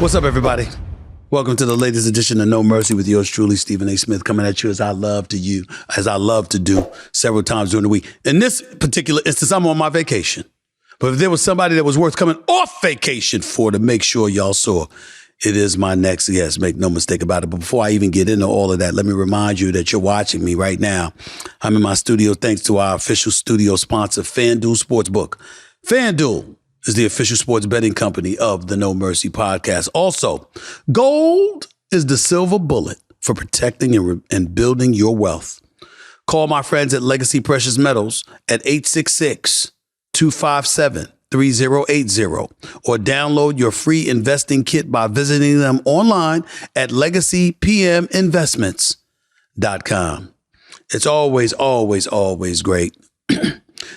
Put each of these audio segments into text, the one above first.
What's up, everybody? Welcome to the latest edition of No Mercy with yours truly, Stephen A. Smith, coming at you as I love to do several times during the week. In this particular instance, I'm on my vacation. But if there was somebody that was worth coming off vacation for to make sure y'all saw, it is my next guest. Make no mistake about it. But before I even get into all of that, let me remind you that you're watching me right now. I'm in my studio thanks to our official studio sponsor, FanDuel Sportsbook. FanDuel is the official sports betting company of the No Mercy podcast. Also, gold is the silver bullet for protecting and building your wealth. Call my friends at Legacy Precious Metals at 866-257-3080 or download your free investing kit by visiting them online at legacypminvestments.com. It's always great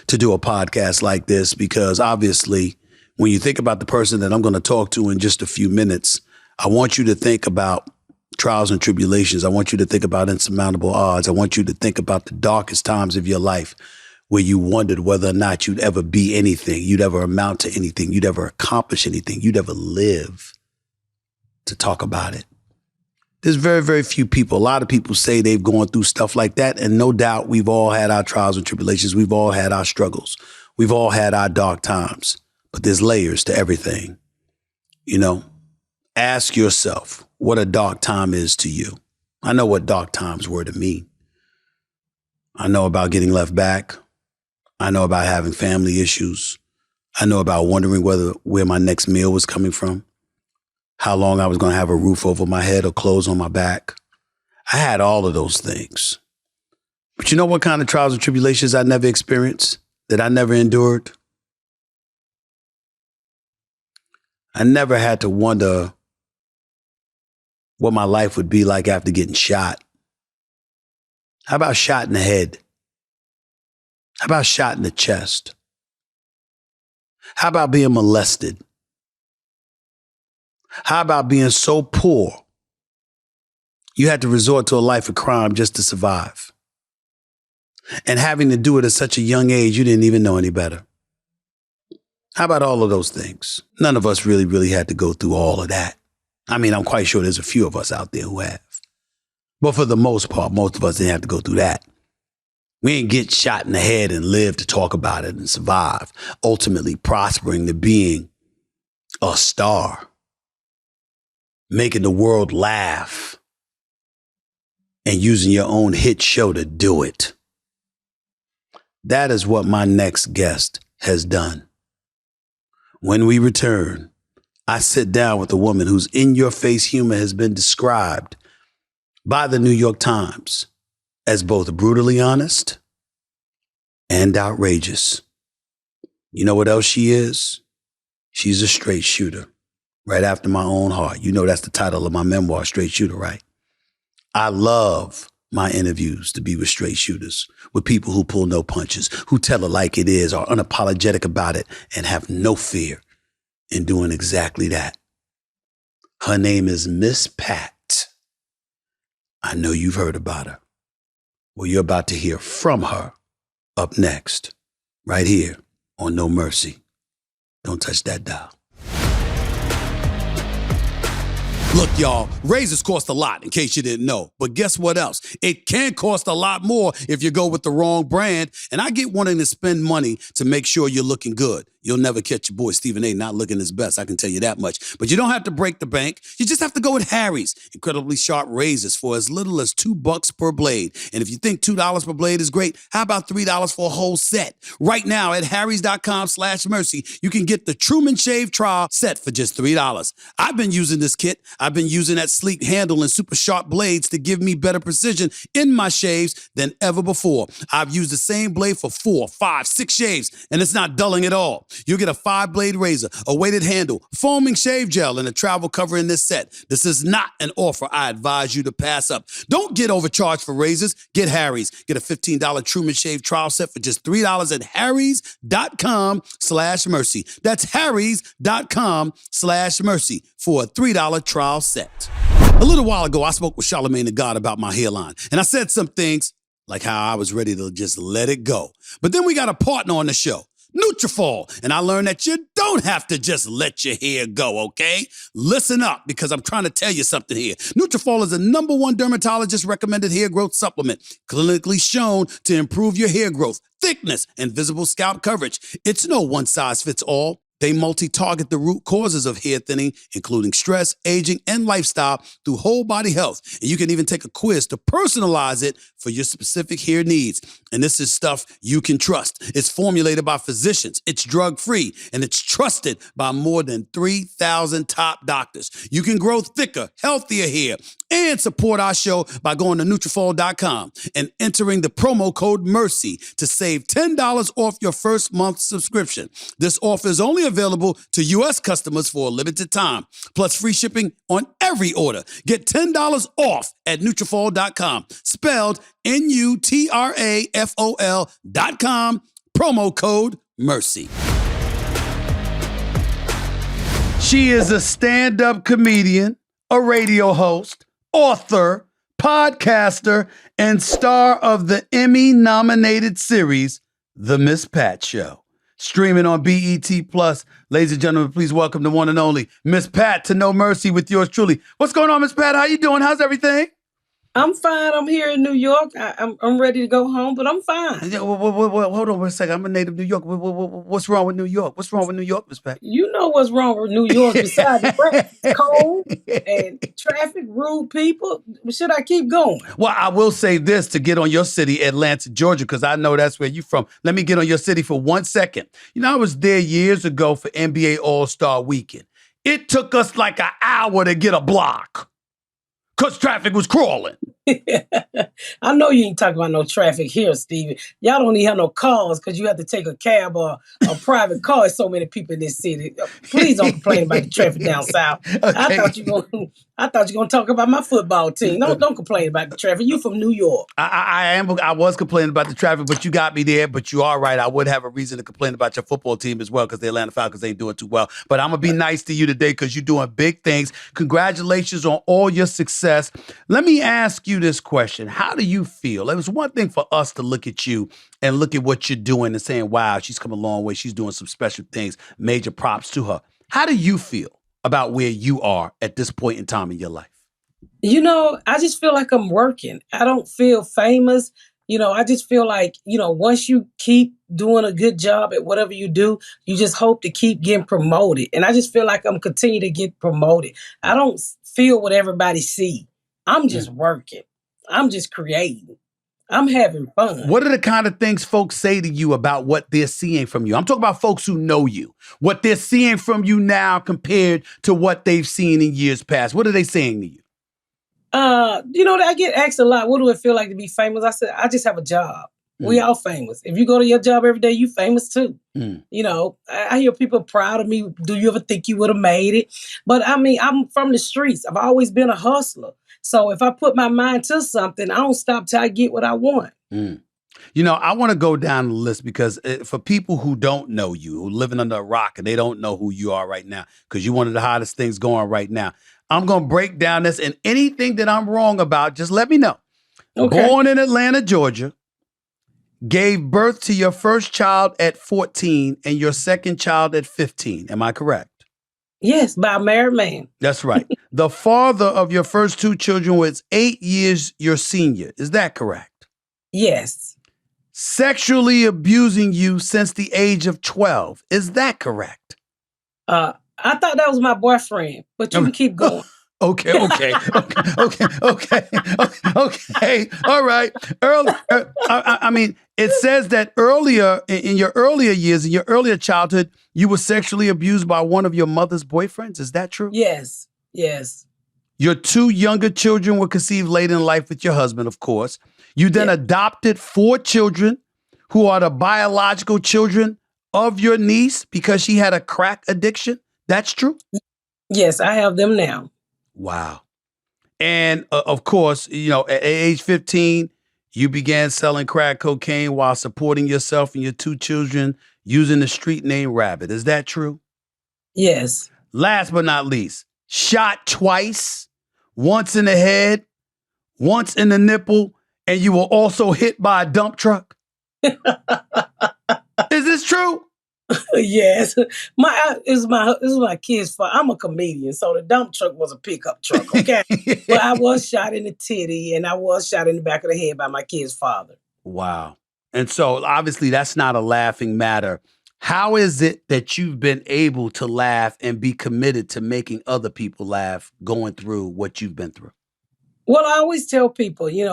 to do a podcast like this because obviously when you think about the person that I'm going to talk to in just a few minutes, I want you to think about trials and tribulations. I want you to think about insurmountable odds. I want you to think about the darkest times of your life where you wondered whether or not you'd ever be anything, you'd ever amount to anything, you'd ever accomplish anything, you'd ever live to talk about it. There's very, very few people. A lot of people say they've gone through stuff like that. And no doubt we've all had our trials and tribulations. We've all had our struggles. We've all had our dark times. But there's layers to everything. You know, ask yourself what a dark time is to you. I know what dark times were to me. I know about getting left back. I know about having family issues. I know about wondering where my next meal was coming from, how long I was going to have a roof over my head or clothes on my back. I had all of those things. But you know what kind of trials and tribulations I never experienced, that I never endured? I never had to wonder what my life would be like after getting shot. How about shot in the head? How about shot in the chest? How about being molested? How about being so poor you had to resort to a life of crime just to survive? And having to do it at such a young age, you didn't even know any better. How about all of those things? None of us really had to go through all of that. I mean, I'm quite sure there's a few of us out there who have. But for the most part, most of us didn't have to go through that. We didn't get shot in the head and live to talk about it and survive, ultimately prospering to being a star, making the world laugh, and using your own hit show to do it. That is what my next guest has done. When we return, I sit down with a woman whose in-your-face humor has been described by the New York Times as both brutally honest and outrageous. You know what else she is? She's a straight shooter, right after my own heart. You know that's the title of my memoir, Straight Shooter, right? I love my interviews to be with straight shooters, with people who pull no punches, who tell it like it is, are unapologetic about it, and have no fear in doing exactly that. Her name is Miss Pat. I know you've heard about her. Well, you're about to hear from her up next, right here on No Mercy. Don't touch that dial. Look, y'all, razors cost a lot, in case you didn't know. But guess what else? It can cost a lot more if you go with the wrong brand. And I get wanting to spend money to make sure you're looking good. You'll never catch your boy Stephen A. not looking his best, I can tell you that much. But you don't have to break the bank. You just have to go with Harry's. Incredibly sharp razors for as little as $2 per blade. And if you think $2 per blade is great, how about $3 for a whole set? Right now at harrys.com/mercy, you can get the Truman Shave Trial set for just $3. I've been using this kit. I've been using that sleek handle and super sharp blades to give me better precision in my shaves than ever before. I've used the same blade for 4, 5, 6 shaves, and it's not dulling at all. You'll get a 5-blade razor, a weighted handle, foaming shave gel, and a travel cover in this set. This is not an offer I advise you to pass up. Don't get overcharged for razors. Get Harry's. Get a $15 Truman Shave Trial set for just $3 at harrys.com/mercy. That's harrys.com/mercy for a $3 trial set. A little while ago, I spoke with Charlamagne the God about my hairline, and I said some things like how I was ready to just let it go. But then we got a partner on the show. Nutrafol. And I learned that you don't have to just let your hair go, okay? Listen up, because I'm trying to tell you something here. Nutrafol is the #1 dermatologist recommended hair growth supplement, clinically shown to improve your hair growth, thickness, and visible scalp coverage. It's no one size fits all. They multi-target the root causes of hair thinning, including stress, aging, and lifestyle through whole body health. And you can even take a quiz to personalize it for your specific hair needs. And this is stuff you can trust. It's formulated by physicians, it's drug-free, and it's trusted by more than 3,000 top doctors. You can grow thicker, healthier hair and support our show by going to Nutrafol.com and entering the promo code MERCY to save $10 off your first month subscription. This offer is only available to U.S. customers for a limited time, plus free shipping on every order. Get $10 off at Nutrafol.com, spelled Nutrafol.com, promo code MERCY. She is a stand-up comedian, a radio host, author, podcaster, and star of the Emmy-nominated series, The Miss Pat Show. Streaming on BET+. Ladies and gentlemen, please welcome the one and only Miss Pat to No Mercy with yours truly. What's going on, Miss Pat? How you doing? How's everything? I'm fine. I'm here in New York. I'm ready to go home, but I'm fine. Hold on for a second. I'm a native New York. What's wrong with New York? What's wrong with New York, Miss Pat? You know what's wrong with New York besides the breakfast, cold and traffic, rude people. Should I keep going? Well, I will say this to get on your city, Atlanta, Georgia, because I know that's where you're from. Let me get on your city for 1 second. You know, I was there years ago for NBA All-Star Weekend. It took us like an hour to get a block because traffic was crawling. I know you ain't talking about no traffic here, Stevie. Y'all don't even have no cars because you have to take a cab or a private car. There's so many people in this city. Please don't complain about the traffic down south. Okay. I thought you were gonna talk about my football team. Don't complain about the traffic. You from New York. I was complaining about the traffic, but you got me there. But you are right. I would have a reason to complain about your football team as well because the Atlanta Falcons ain't doing too well. But I'm gonna be nice to you today because you're doing big things. Congratulations on all your success. Let me ask you this question. How do you feel? It was one thing for us to look at you and look at what you're doing and saying, wow, she's come a long way. She's doing some special things. Major props to her. How do you feel about where you are at this point in time in your life? You know, I just feel like I'm working. I don't feel famous. You know, I just feel like, once you keep doing a good job at whatever you do, you just hope to keep getting promoted. And I just feel like I'm continuing to get promoted. I don't feel what everybody see. I'm just working. I'm just creating. I'm having fun. What are the kind of things folks say to you about what they're seeing from you? I'm talking about folks who know you, what they're seeing from you now compared to what they've seen in years past. What are they saying to you? I get asked a lot, what do it feel like to be famous? I said, I just have a job. We all famous. If you go to your job every day, you famous too. I hear people proud of me. Do you ever think you would have made it? But I mean, I'm from the streets. I've always been a hustler. So if I put my mind to something, I don't stop till I get what I want. I want to go down the list because for people who don't know you, who are living under a rock and they don't know who you are right now, because you're one of the hottest things going right now, I'm going to break down this, and anything that I'm wrong about, just let me know. Okay. Born in Atlanta, Georgia, gave birth to your first child at 14 and your second child at 15. Am I correct? Yes, by a married man. That's right. The father of your first two children was 8 years your senior. Is that correct? Yes. Sexually abusing you since the age of 12. Is that correct? I thought that was my boyfriend, but you can keep going. Okay. All right. I mean, it says that earlier, in your earlier years, in your earlier childhood, you were sexually abused by one of your mother's boyfriends. Is that true? Yes. Your two younger children were conceived late in life with your husband, of course. You then adopted 4 children who are the biological children of your niece because she had a crack addiction. That's true? Yes, I have them now. Wow. And of course, at age 15, you began selling crack cocaine while supporting yourself and your 2 children using the street name Rabbit. Is that true? Yes. Last but not least, shot twice, once in the head, once in the nipple, and you were also hit by a dump truck. Is this true? Yes, my kid's fault. I'm a comedian, so the dump truck was a pickup truck. Okay, but I was shot in the titty and I was shot in the back of the head by my kid's father. Wow. And so obviously that's not a laughing matter. How is it that you've been able to laugh and be committed to making other people laugh going through what you've been through? Well, I always tell people, you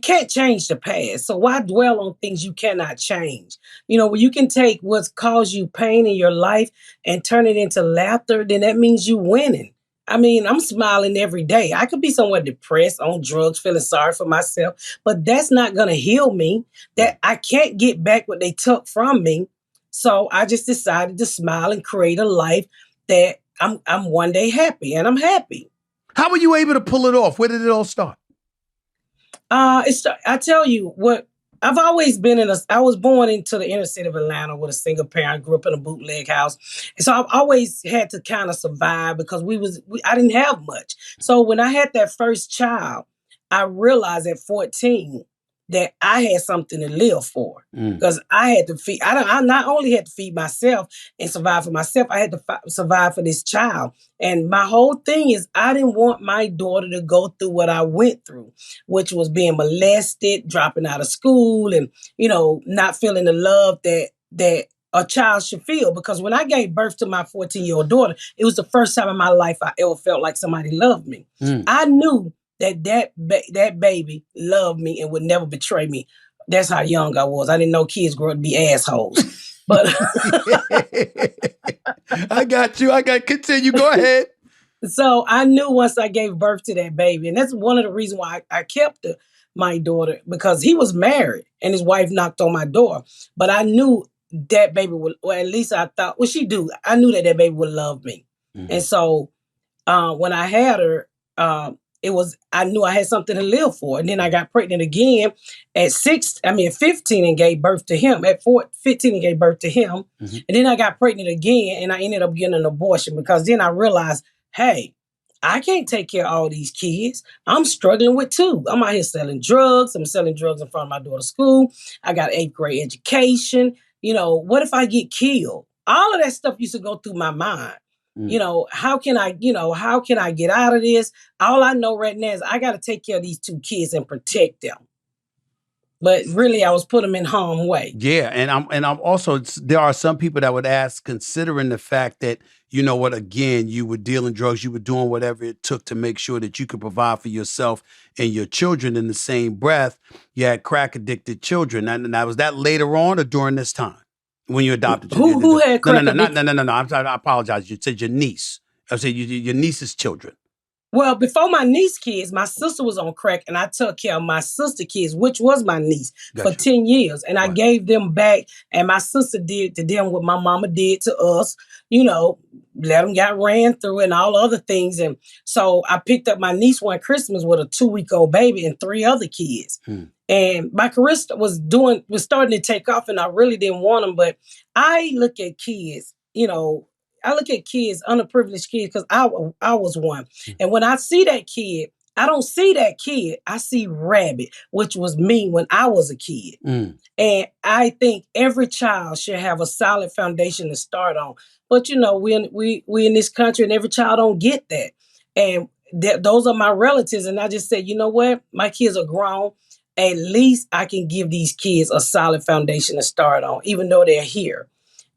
can't change the past. So why dwell on things you cannot change? When you can take what's caused you pain in your life and turn it into laughter, then that means you winning. I mean, I'm smiling every day. I could be somewhere depressed, on drugs, feeling sorry for myself, but that's not going to heal me. That I can't get back what they took from me. So I just decided to smile and create a life that I'm one day happy, and I'm happy. How were you able to pull it off? Where did it all start? I tell you what, I've always been I was born into the inner city of Atlanta with a single parent, grew up in a bootleg house. And so I've always had to kind of survive because I didn't have much. So when I had that first child, I realized at 14 that I had something to live for because I had to feed, I not only had to feed myself and survive for myself, I had to survive for this child. And my whole thing is I didn't want my daughter to go through what I went through, which was being molested, dropping out of school, and not feeling the love that a child should feel. Because when I gave birth to my 14-year-old daughter, it was the first time in my life I ever felt like somebody loved me. I knew that baby loved me and would never betray me. That's how young I was. I didn't know kids grow up to be assholes. But I got you. Continue. Go ahead. So I knew once I gave birth to that baby, and that's one of the reasons why I kept my daughter, because he was married and his wife knocked on my door. But I knew that baby would, or at least I thought, well, she do. I knew that baby would love me. And so when I had her, I knew I had something to live for. And then I got pregnant again at 15 and gave birth to him. At 15 and gave birth to him. And then I got pregnant again and I ended up getting an abortion because then I realized, hey, I can't take care of all these kids. I'm struggling with two. I'm out here selling drugs. I'm selling drugs in front of my daughter's school. I got 8th grade education. What if I get killed? All of that stuff used to go through my mind. How can I get out of this? All I know right now is I got to take care of these 2 kids and protect them. But really, I was putting them in harm's way. Yeah, and I'm also, there are some people that would ask, considering the fact that, again, you were dealing drugs, you were doing whatever it took to make sure that you could provide for yourself and your children. In the same breath, you had crack addicted children. And now, was that later on or during this time when you adopted? Who had crack addiction? No. I apologize. You said your niece. I said your niece's children. Well, before my niece kids, my sister was on crack, and I took care of my sister kids, which was my niece, for 10 years. And I gave them back, and my sister did to them what my mama did to us, let them get ran through and all other things. And so I picked up my niece one Christmas with a 2-week-old baby and 3 other kids. And my career was starting to take off, and I really didn't want them. But I look at kids, underprivileged kids, because I was one. And when I see that kid, I don't see that kid. I see Rabbit, which was me when I was a kid. And I think every child should have a solid foundation to start on. But we in this country, and every child don't get that. And those are my relatives. And I just said, you know what? My kids are grown. At least I can give these kids a solid foundation to start on, even though they're here.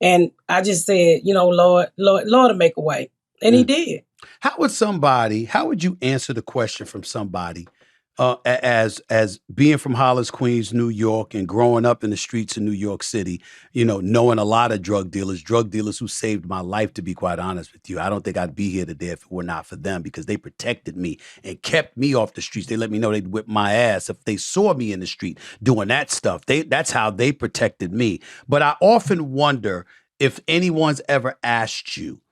And I just said, Lord will make a way. And he did. How would you answer the question from somebody as being from Hollis, Queens, New York, and growing up in the streets of New York City, knowing a lot of drug dealers who saved my life, to be quite honest with you. I don't think I'd be here today if it were not for them, because they protected me and kept me off the streets. They let me know they'd whip my ass if they saw me in the street doing that stuff. That's how they protected me. But I often wonder if anyone's ever asked you,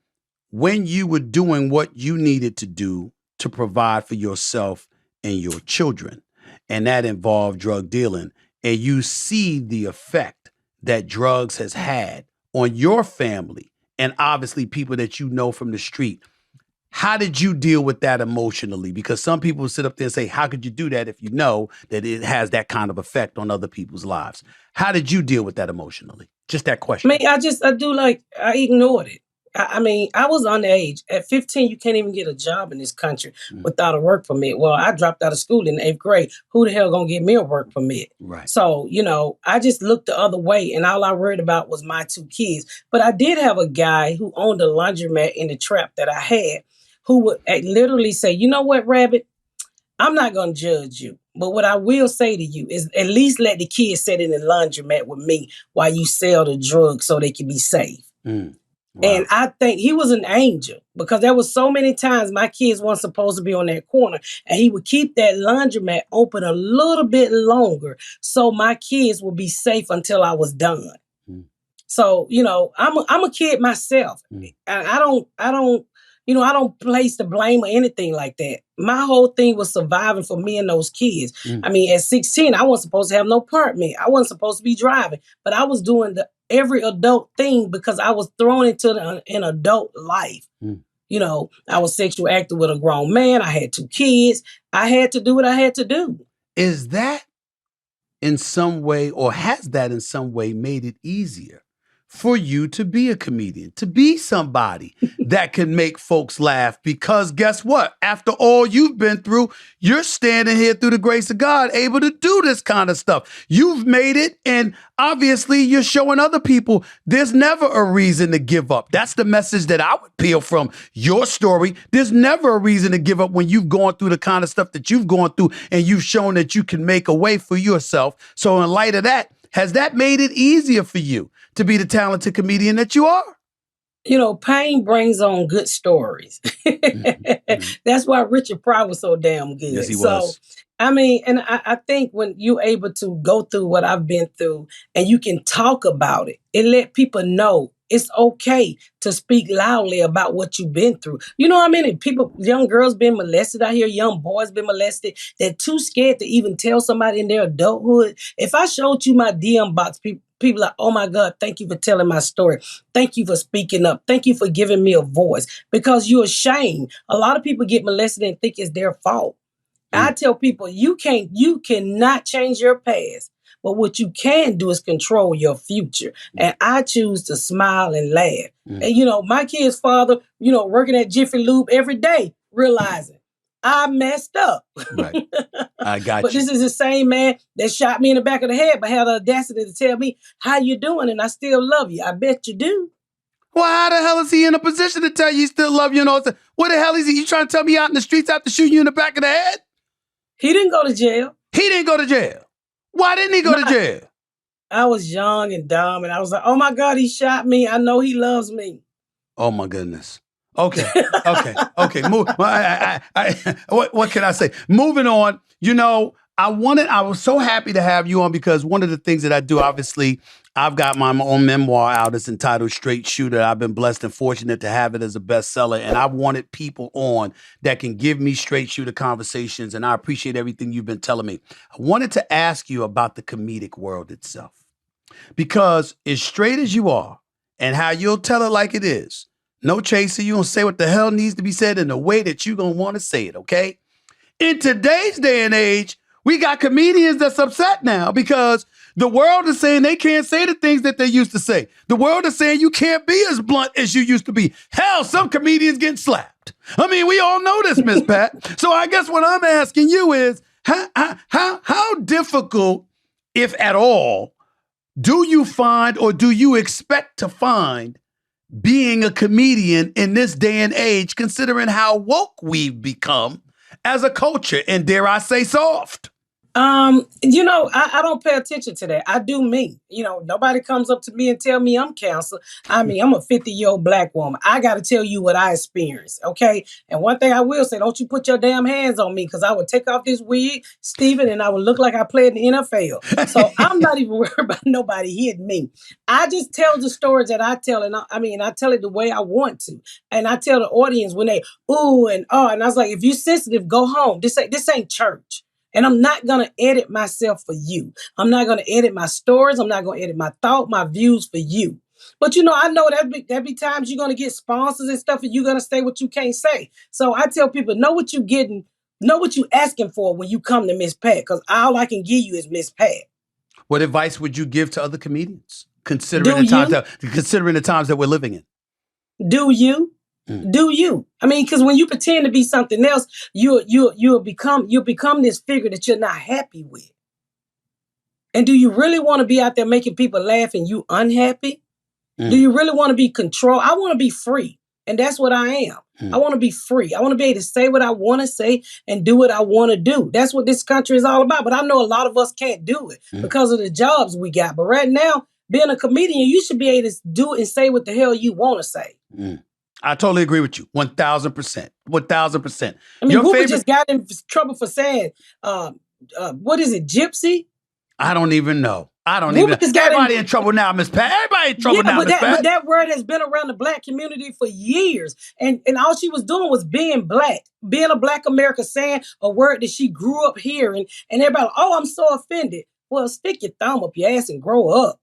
when you were doing what you needed to do to provide for yourself and your children, and that involved drug dealing, and you see the effect that drugs has had on your family and obviously people that you know from the street, How did you deal with that emotionally? Because some people sit up there and say, how could you do that if you know that it has that kind of effect on other people's lives? How did you deal with that emotionally? Just that question. I ignored it. I was underage. At 15, you can't even get a job in this country without a work permit. Well, I dropped out of school in the 8th grade. Who the hell gonna give me a work permit? Right. So, I just looked the other way, and all I worried about was my 2 kids. But I did have a guy who owned a laundromat in the trap that I had who would literally say, you know what, Rabbit? I'm not going to judge you. But what I will say to you is at least let the kids sit in the laundromat with me while you sell the drugs so they can be safe. Wow. And I think he was an angel because there was so many times my kids weren't supposed to be on that corner, and he would keep that laundromat open a little bit longer so my kids would be safe until I was done. So, I'm a kid myself. I don't place the blame or anything like that. My whole thing was surviving for me and those kids. At 16, I wasn't supposed to have no permit. I wasn't supposed to be driving, but I was doing every adult thing because I was thrown into an adult life. I was sexual active with a grown man. I had 2 kids. I had to do what I had to do. Is that in some way, or has that in some way made it easier for you to be a comedian, to be somebody that can make folks laugh? Because guess what? After all you've been through, you're standing here through the grace of God, able to do this kind of stuff. You've made it, and obviously you're showing other people there's never a reason to give up. That's the message that I would peel from your story. There's never a reason to give up when you've gone through the kind of stuff that you've gone through, and you've shown that you can make a way for yourself. So in light of that, has that made it easier for you to be the talented comedian that you are? Pain brings on good stories. That's why Richard Pryor was so damn good. Yes, he was. I think when you're able to go through what I've been through and you can talk about it, it let people know it's okay to speak loudly about what you've been through. You know what I mean? People, young girls been molested out here, young boys been molested. They're too scared to even tell somebody in their adulthood. If I showed you my DM box, people like, oh my God, thank you for telling my story. Thank you for speaking up. Thank you for giving me a voice, because you're ashamed. A lot of people get molested and think it's their fault. I tell people, you cannot change your past, but what you can do is control your future. And I choose to smile and laugh. And, my kid's father, working at Jiffy Lube every day, realizing I messed up. Right. I got but you. This is the same man that shot me in the back of the head, but had the audacity to tell me, how you doing? And I still love you. I bet you do. Well, how the hell is he in a position to tell you he still love you? What the hell is he? You trying to tell me out in the streets after shooting you in the back of the head? He didn't go to jail. He didn't go to jail. Why didn't he go to jail? I was young and dumb, and I was like, oh my God, he shot me. I know he loves me. Oh my goodness. Okay. Move. What can I say? Moving on. I was so happy to have you on, because one of the things that I do, obviously, I've got my own memoir out. It's entitled Straight Shooter. I've been blessed and fortunate to have it as a bestseller. And I wanted people on that can give me straight shooter conversations. And I appreciate everything you've been telling me. I wanted to ask you about the comedic world itself, because as straight as you are and how you'll tell it like it is, no chaser, you gonna say what the hell needs to be said in the way that you gonna want to say it, okay? In today's day and age, we got comedians that's upset now because the world is saying they can't say the things that they used to say. The world is saying you can't be as blunt as you used to be. Hell, some comedians getting slapped. We all know this, Miss Pat. So I guess what I'm asking you is, how difficult, if at all, do you find or do you expect to find being a comedian in this day and age, considering how woke we've become as a culture, and dare I say soft? I don't pay attention to that. I do me. Nobody comes up to me and tell me I'm cancer. I'm a 50-year-old black woman. I got to tell you what I experienced, okay? And one thing I will say, don't you put your damn hands on me, because I would take off this wig, Stephen, and I would look like I played in the NFL. So I'm not even worried about nobody hitting me. I just tell the stories that I tell, and I tell it the way I want to. And I tell the audience when they, ooh and oh, and I was like, if you're sensitive, go home. This ain't church. And I'm not going to edit myself for you. I'm not going to edit my stories. I'm not going to edit my thought, my views for you. But I know that be times you're gonna get sponsors and stuff, and you're gonna say what you can't say. So I tell people, know what you getting, know what you asking for when you come to Miss Pat, because all I can give you is Miss Pat. What advice would you give to other comedians, Do considering the times that we're living in? Do you? Do you? I mean, because when you pretend to be something else, you'll become this figure that you're not happy with. And do you really want to be out there making people laugh and you unhappy? Do you really want to be controlled? I want to be free. And that's what I am. I want to be free. I want to be able to say what I want to say and do what I want to do. That's what this country is all about. But I know a lot of us can't do it because of the jobs we got. But right now, being a comedian, you should be able to do and say what the hell you want to say. I totally agree with you. 1,000%. 1,000%. I mean, Hoover just got in trouble for saying, what is it, gypsy? I don't even know. Everybody in trouble now, Miss Pat. Everybody in trouble now, Miss Pat. But that word has been around the Black community for years. And all she was doing was being Black. Being a Black American, saying a word that she grew up hearing. And everybody, oh, I'm so offended. Well, stick your thumb up your ass and grow up.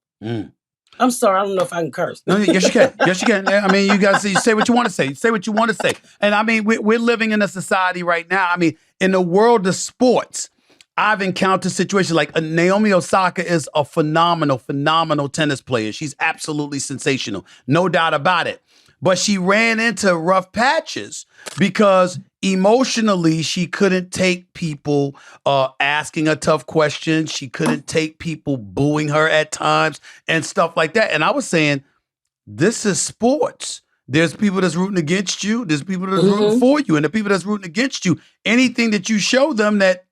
I'm sorry, I don't know if I can curse. No, yes, you can. Yes, you can. I mean, you guys say what you want to say. Say what you want to say. And I mean, we're living in a society right now. I mean, in the world of sports, I've encountered situations like Naomi Osaka is a phenomenal tennis player. She's absolutely sensational. No doubt about it. But she ran into rough patches because emotionally she couldn't take people asking her tough questions. She couldn't take people booing her at times and stuff like that. And I was saying, this is sports. There's people that's rooting against you. There's people that's rooting for you. And the people that's rooting against you, anything that you show them that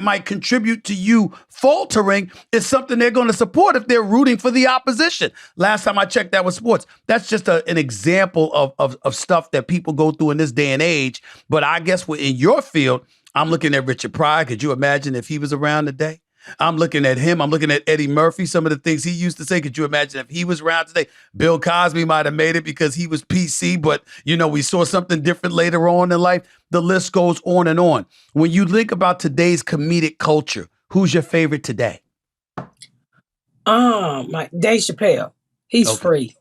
might contribute to you faltering is something they're going to support if they're rooting for the opposition. Last time I checked, that was sports. That's just an example of stuff that people go through in this day and age. But I guess in your field, I'm looking at Richard Pryor. Could you imagine if he was around today? I'm looking at him. I'm looking at Eddie Murphy. Some of the things he used to say. Could you imagine if he was around today? Bill Cosby might have made it because he was PC, but we saw something different later on in life. The list goes on and on. When you think about today's comedic culture, who's your favorite today? Dave Chappelle. He's free.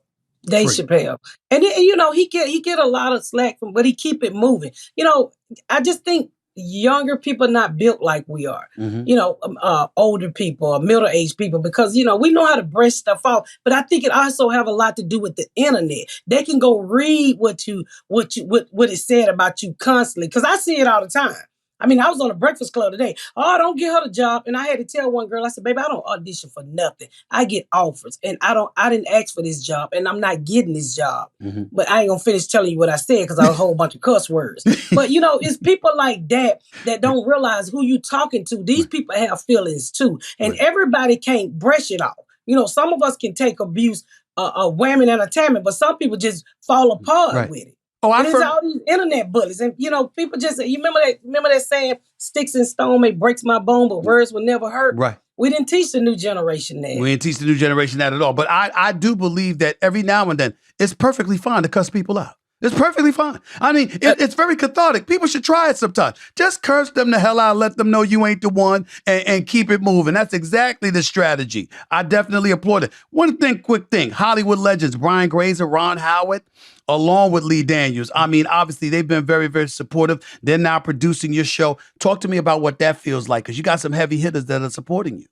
Dave Chappelle. And he get a lot of slack but he keep it moving. I just think younger people not built like we are, older people or middle-aged people, because, we know how to brush stuff off. But I think it also have a lot to do with the internet. They can go read what it said about you constantly. Because I see it all the time. I mean, I was on a Breakfast Club today. Oh, don't get her the job. And I had to tell one girl, I said, baby, I don't audition for nothing. I get offers. And I didn't ask for this job. And I'm not getting this job. But I ain't going to finish telling you what I said because I was a whole bunch of cuss words. But, it's people like that don't realize who you talking to. These people have feelings too. And everybody can't brush it off. Some of us can take abuse, whamming and a tamming, but some people just fall apart with it. There's all these internet bullies, and people just you remember that saying, "Sticks and stone may breaks my bone, but words will never hurt." Right. We didn't teach the new generation that. We didn't teach the new generation that at all. But I do believe that every now and then it's perfectly fine to cuss people out. It's perfectly fine. I mean, it's very cathartic. People should try it sometimes. Just curse them the hell out, let them know you ain't the one, and keep it moving. That's exactly the strategy. I definitely applaud it. Quick thing. Hollywood legends, Brian Grazer, Ron Howard, along with Lee Daniels. I mean, obviously, they've been very, very supportive. They're now producing your show. Talk to me about what that feels like, because you got some heavy hitters that are supporting you.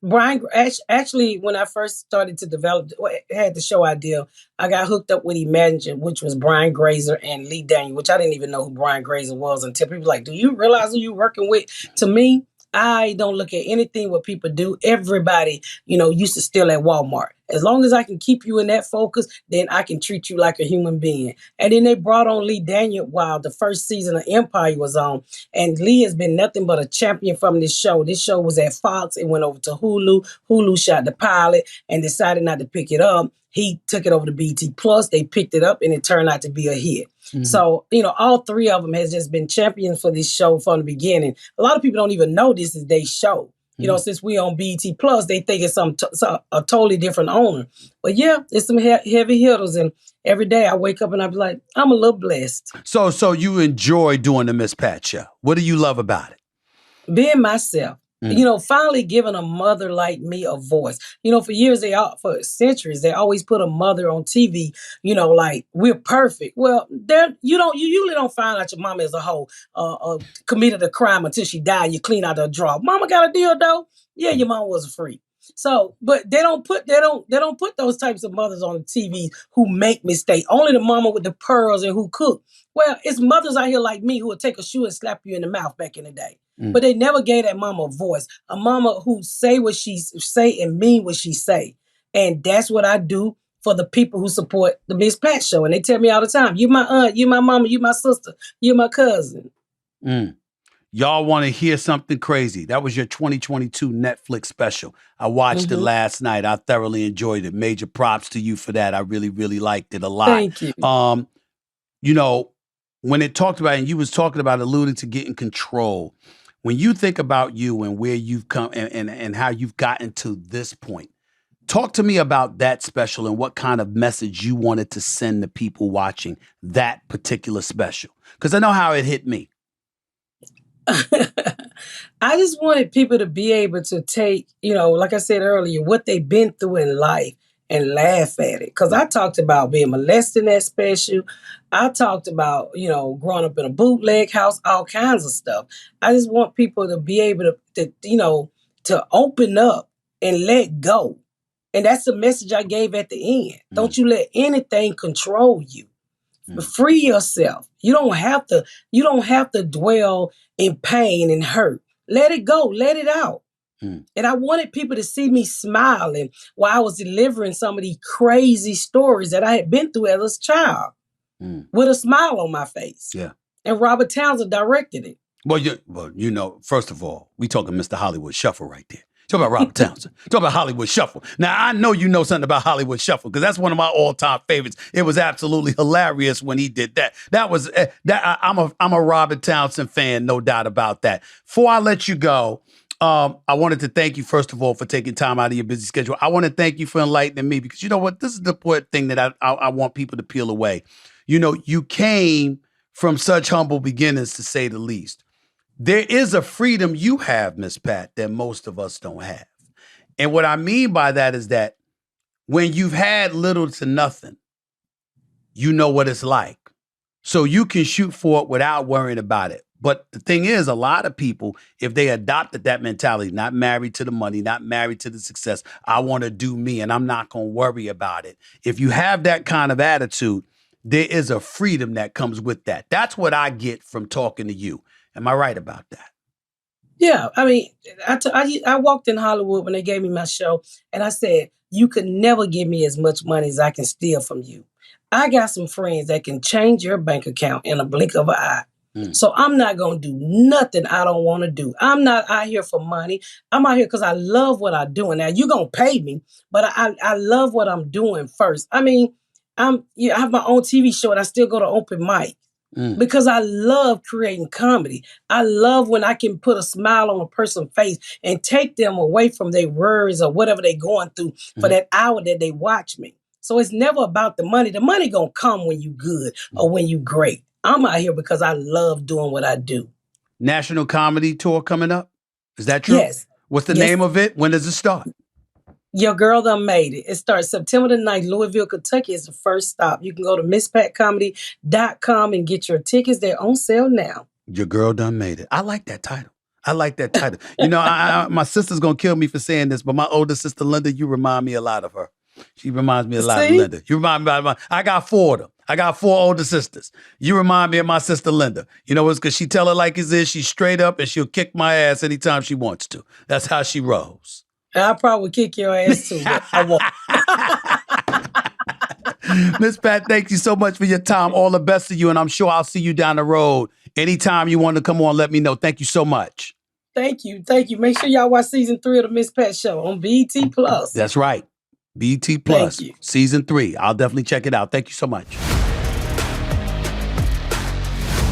Brian, actually, when I first started to develop, had the show idea, I got hooked up with Imagine, which was Brian Grazer and Lee Daniel, which I didn't even know who Brian Grazer was until people were like, do you realize who you're working with? To me, I don't look at anything what people do. Everybody, used to steal at Walmart. As long as I can keep you in that focus, then I can treat you like a human being. And then they brought on Lee Daniel while the first season of Empire was on. And Lee has been nothing but a champion from this show. This show was at Fox. It went over to Hulu. Hulu shot the pilot and decided not to pick it up. He took it over to BT Plus. They picked it up and it turned out to be a hit. So, all three of them has just been champions for this show from the beginning. A lot of people don't even know this is their show. Since we on BT Plus, they think it's a totally different owner. But yeah, it's some heavy hitters. And every day I wake up and I be like, I'm a little blessed. So you enjoy doing the Miss Pat show. What do you love about it? Being myself. Finally giving a mother like me a voice. For centuries, they always put a mother on TV, like we're perfect. Well, you usually don't find out your mama is a hoe, committed a crime until she died. You clean out her drawer. Mama got a deal though. Yeah, your mama was a freak. So, but they don't put those types of mothers on the TV who make mistakes. Only the mama with the pearls and who cook. Well, it's mothers out here like me who would take a shoe and slap you in the mouth back in the day. But they never gave that mama a voice. A mama who say what she say and mean what she say. And that's what I do for the people who support the Miss Pat show. And they tell me all the time, you my aunt, you my mama, you my sister, you my cousin. Y'all want to hear something crazy? That was your 2022 Netflix special. I watched it last night. I thoroughly enjoyed it. Major props to you for that. I really, really liked it a lot. Thank you. When it talked about, and you was talking about alluding to getting control, when you think about you and where you've come and how you've gotten to this point, talk to me about that special and what kind of message you wanted to send the people watching that particular special. Because I know how it hit me. I just wanted people to be able to take, like I said earlier, what they've been through in life and laugh at it. Because I talked about being molested in that special. I talked about, growing up in a bootleg house, all kinds of stuff. I just want people to be able to open up and let go. And that's the message I gave at the end. Don't you let anything control you. Free yourself. You don't have to dwell in pain and hurt. Let it go. Let it out. And I wanted people to see me smiling while I was delivering some of these crazy stories that I had been through as a child with a smile on my face. Yeah. And Robert Townsend directed it. Well, first of all, we talking Mr. Hollywood Shuffle right there. Talk about Robert Townsend. Talk about Hollywood Shuffle. Now, I know you know something about Hollywood Shuffle because that's one of my all-time favorites. It was absolutely hilarious when he did that. I'm a Robert Townsend fan, no doubt about that. Before I let you go, I wanted to thank you, first of all, for taking time out of your busy schedule. I want to thank you for enlightening me because you know what? This is the important thing that I want people to peel away. You came from such humble beginnings, to say the least. There is a freedom you have, Miss Pat, that most of us don't have. And what I mean by that is that when you've had little to nothing, you know what it's like. So you can shoot for it without worrying about it. But the thing is, a lot of people, if they adopted that mentality, not married to the money, not married to the success, I want to do me and I'm not going to worry about it. If you have that kind of attitude, there is a freedom that comes with that. That's what I get from talking to you. Am I right about that? Yeah. I mean, I walked in Hollywood when they gave me my show and I said, you could never give me as much money as I can steal from you. I got some friends that can change your bank account in a blink of an eye. So I'm not going to do nothing I don't want to do. I'm not out here for money. I'm out here because I love what I'm doing. Now, you're going to pay me, but I love what I'm doing first. I mean, I have my own TV show and I still go to open mic. Because I love creating comedy. I love when I can put a smile on a person's face and take them away from their worries or whatever they're going through for that hour that they watch me. So it's never about the money. The money gonna come when you good or when you great. I'm out here because I love doing what I do. National Comedy Tour coming up? Is that true? Yes. What's the name of it? When does it start? Your Girl Done Made It. It starts September the 9th. Louisville, Kentucky is the first stop. You can go to misspatcomedy.com and get your tickets. They're on sale now. Your Girl Done Made It. I like that title. My sister's going to kill me for saying this, but my older sister, Linda, you remind me a lot of her. She reminds me a lot of Linda. You remind me of I got 4 of them. I got 4 older sisters. You remind me of my sister, Linda. You know, it's because she tell her like it is. She's straight up and she'll kick my ass anytime she wants to. That's how she rolls. I'll probably kick your ass too, but I won't. Miss Pat, thank you so much for your time. All the best to you, and I'm sure I'll see you down the road. Anytime you want to come on, let me know. Thank you so much. Thank you. Make sure y'all watch season 3 of the Miss Pat Show on BET Plus. That's right. BET Plus, season 3. I'll definitely check it out. Thank you so much.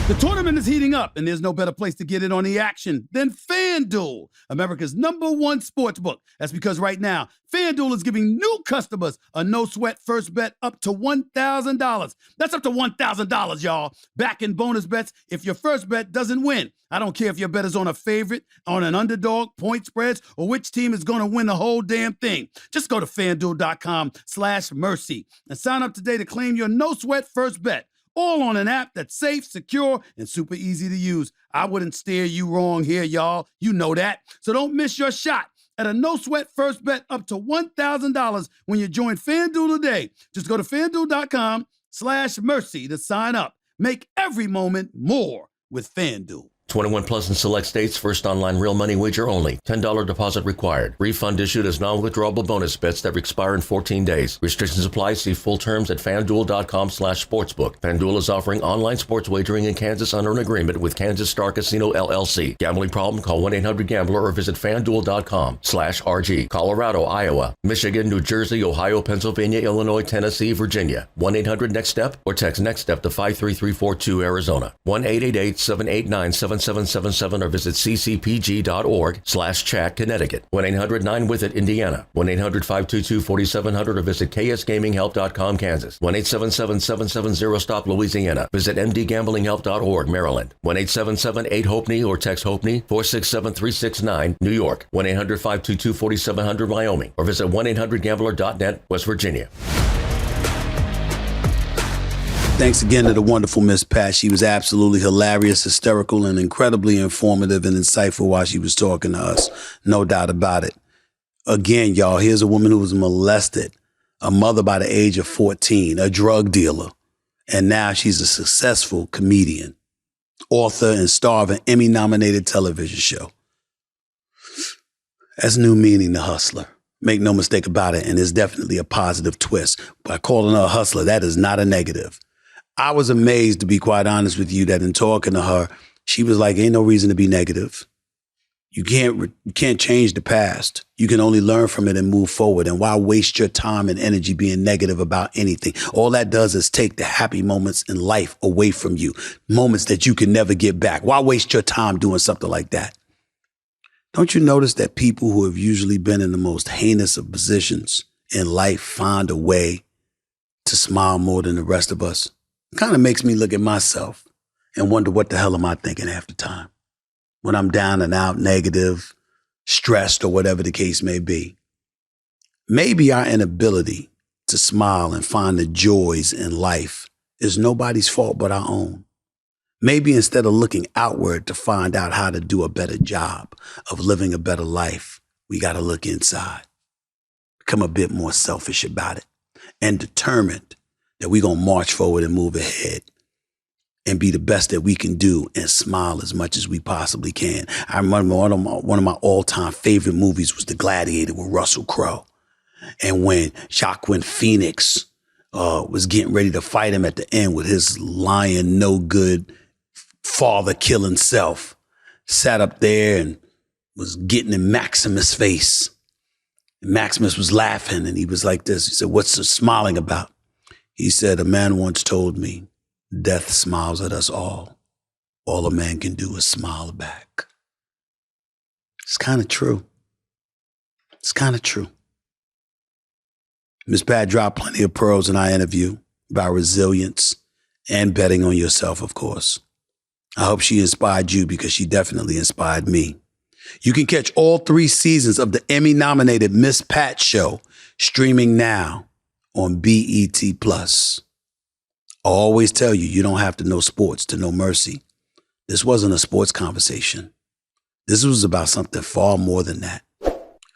The tournament is heating up, and there's no better place to get in on the action than FanDuel. FanDuel, America's #1 sports book. That's because right now, FanDuel is giving new customers a no-sweat first bet up to $1,000. That's up to $1,000, y'all. Back in bonus bets if your first bet doesn't win. I don't care if your bet is on a favorite, on an underdog, point spreads, or which team is going to win the whole damn thing. Just go to FanDuel.com/mercy and sign up today to claim your no-sweat first bet. All on an app that's safe, secure, and super easy to use. I wouldn't steer you wrong here, y'all. You know that. So don't miss your shot at a no-sweat first bet up to $1,000 when you join FanDuel today. Just go to FanDuel.com/mercy to sign up. Make every moment more with FanDuel. 21 plus in select states. First online real money wager only. $10 deposit required. Refund issued as non-withdrawable bonus bets that expire in 14 days. Restrictions apply. See full terms at FanDuel.com/sportsbook. FanDuel is offering online sports wagering in Kansas under an agreement with Kansas Star Casino LLC. Gambling problem? Call 1-800-GAMBLER or visit FanDuel.com/RG. Colorado, Iowa, Michigan, New Jersey, Ohio, Pennsylvania, Illinois, Tennessee, Virginia. 1-800-NEXT-STEP or text NEXT-STEP to 53342 Arizona. 1-888-789-7777 or visit ccpg.org/chat Connecticut. 1-800-9-WITH-IT Indiana. 1-800-522-4700 or visit ksgaminghelp.com Kansas. 1-877-770-STOP Louisiana. Visit mdgamblinghelp.org Maryland. 1-877-8-HOPE-NY or text HOPE-NY 467-369 New York. 1-800-522-4700 Wyoming or visit 1-800-GAMBLER.net West Virginia. Thanks again to the wonderful Miss Pat. She was absolutely hilarious, hysterical, and incredibly informative and insightful while she was talking to us. No doubt about it. Again, y'all, here's a woman who was molested, a mother by the age of 14, a drug dealer, and now she's a successful comedian, author, and star of an Emmy-nominated television show. That's new meaning to hustler. Make no mistake about it, and it's definitely a positive twist. By calling her a hustler, that is not a negative. I was amazed, to be quite honest with you, that in talking to her, she was like, ain't no reason to be negative. You can't change the past. You can only learn from it and move forward. And why waste your time and energy being negative about anything? All that does is take the happy moments in life away from you, moments that you can never get back. Why waste your time doing something like that? Don't you notice that people who have usually been in the most heinous of positions in life find a way to smile more than the rest of us? It kind of makes me look at myself and wonder what the hell am I thinking half the time when I'm down and out, negative, stressed, or whatever the case may be. Maybe our inability to smile and find the joys in life is nobody's fault but our own. Maybe instead of looking outward to find out how to do a better job of living a better life, we got to look inside, become a bit more selfish about it, and determined that we're going to march forward and move ahead and be the best that we can do and smile as much as we possibly can. I remember one of my all-time favorite movies was The Gladiator with Russell Crowe. And when Joaquin Phoenix was getting ready to fight him at the end with his lying, no good, father-killing self, sat up there and was getting in Maximus' face. And Maximus was laughing and he was like this. He said, "What's the smiling about?" He said, "A man once told me, death smiles at us all. All a man can do is smile back." It's kind of true. It's kind of true. Miss Pat dropped plenty of pearls in our interview about resilience and betting on yourself, of course. I hope she inspired you because she definitely inspired me. You can catch all 3 seasons of the Emmy-nominated Miss Pat Show streaming now on BET+. I always tell you, you don't have to know sports to know mercy. This wasn't a sports conversation. This was about something far more than that.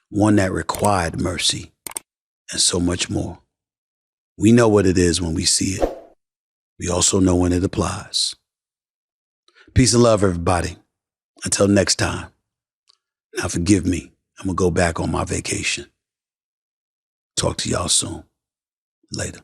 One that required mercy and so much more. We know what it is when we see it. We also know when it applies. Peace and love, everybody. Until next time. Now forgive me. I'm going to go back on my vacation. Talk to y'all soon. Later.